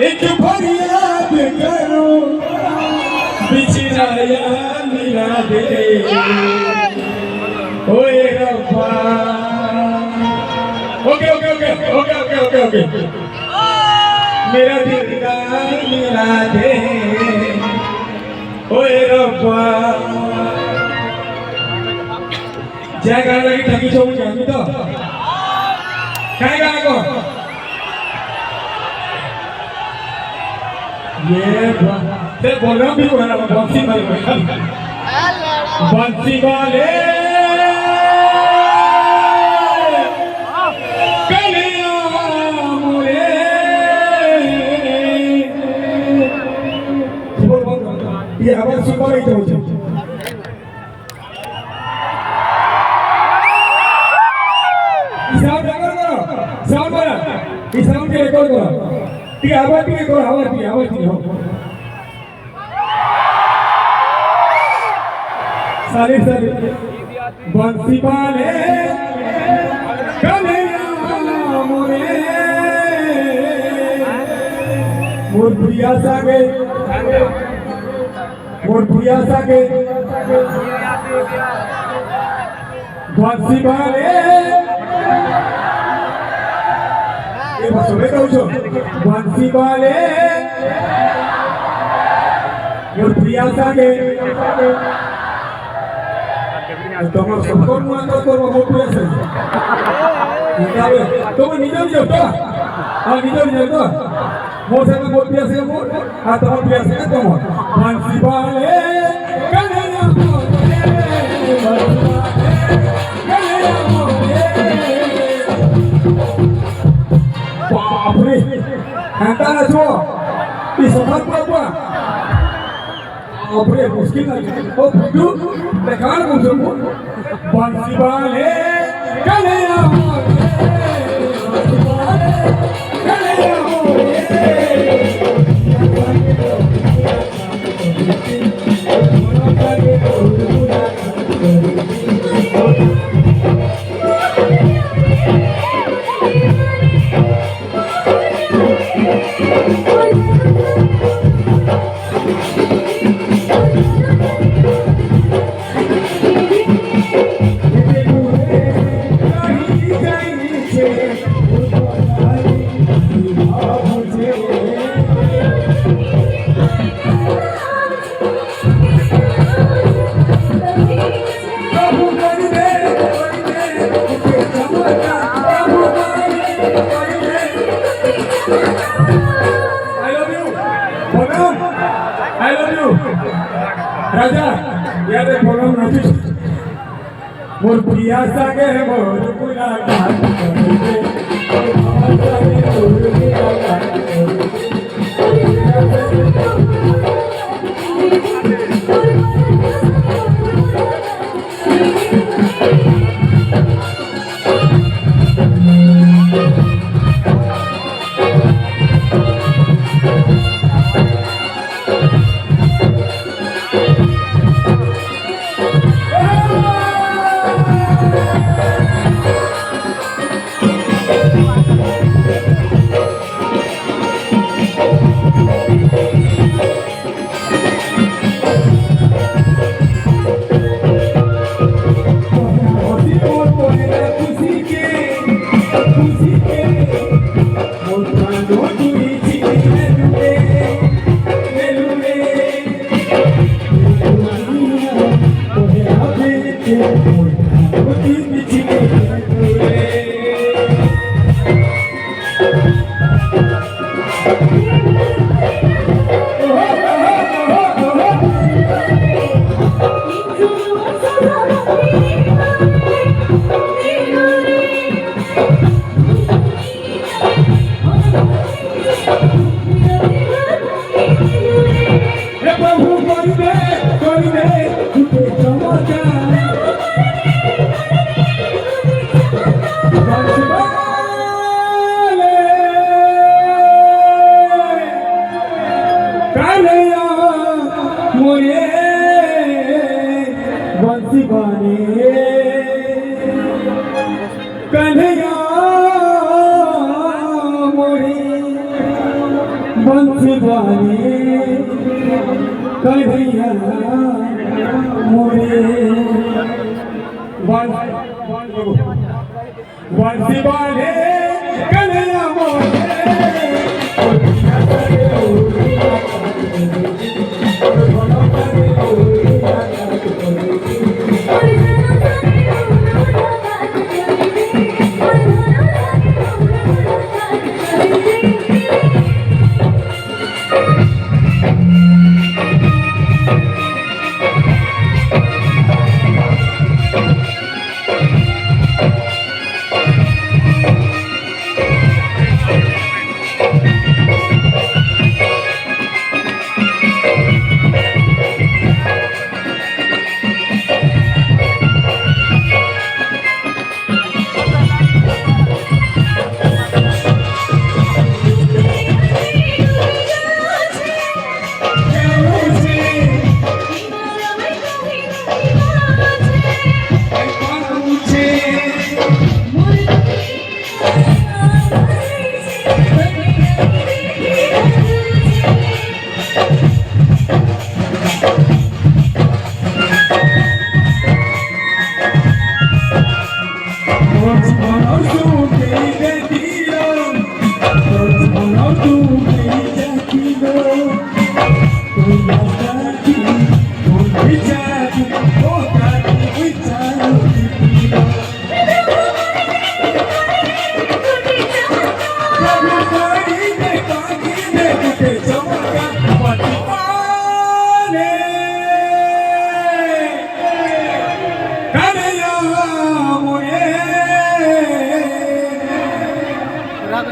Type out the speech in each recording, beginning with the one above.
एक फरियाद करूं बिछड़ाया मिला दे ओए रब्बा okay okay okay okay okay okay okay मेरा दिल का मिला दे ओए रब्बा जय गाना लगी ठगी चोम जामी तो काय गाना को ये ते बोलना भी को है बंसी वाले बंसी वाले कलिया मोरे ये आवाज सुन पा रही थी मुझे साउंड बना ये साउंड के रिकॉर्ड करो ठीक है आवाज भी करो आवाज भी हो सारे बंसी वाले कलिया मोरे मोर भुरिया सागे बंसी वाले ये बस सुने कहूँ छो बंसी वाले मोर भुरिया सागे তোমার সকল মত করব মোট আছে তুমি নিজে তো আর নিজে তো মোর সাথে মোট আছে মোট আর তোমার আছে তোমার বংশী বালে কানায়া বাপরে হাঁটা না ছো এই সমাজ পাবো अपने मुश्किल ओ फुटू देखार मुझे बंसी वाले कन्हैया I love you राजा याद है बोलो नोटिस मोर प्रिया सागे मोर पुला घाट करे मोर सागे मोर पुला घाट बंसी वाले कन्हैया मोरे बंसी वाले कन्हैया मोरे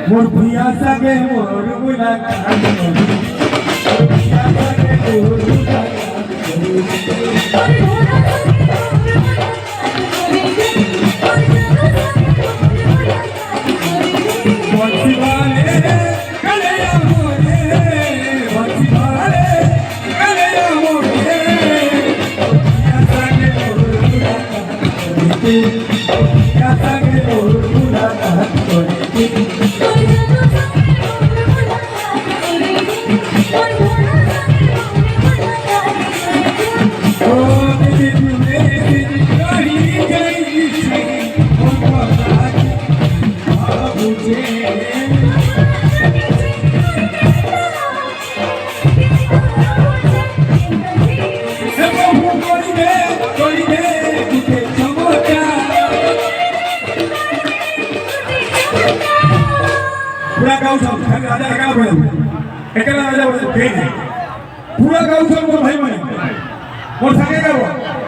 मोर पिया सगे मोर मुलाकात पिया सगे मोर बंसी वाले कन्हैया मोरे बंसी वाले कन्हैया मोरे पिया सगे मोर मुलाकात पिया सगे मोर मुलाकात पूरा गाँव सब राजा का बोले एक राजा बोले ठीक है पूरा गाँव सब मोर भाई बने मोर संगे का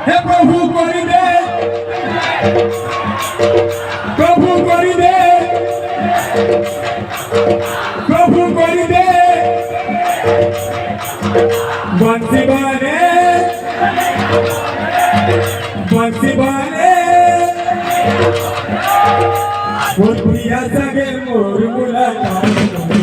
हे प्रभु करी दे प्रभु करी दे प्रभु करी दे बंसी वाले मोर प्रिया सगे मोर मुलाकात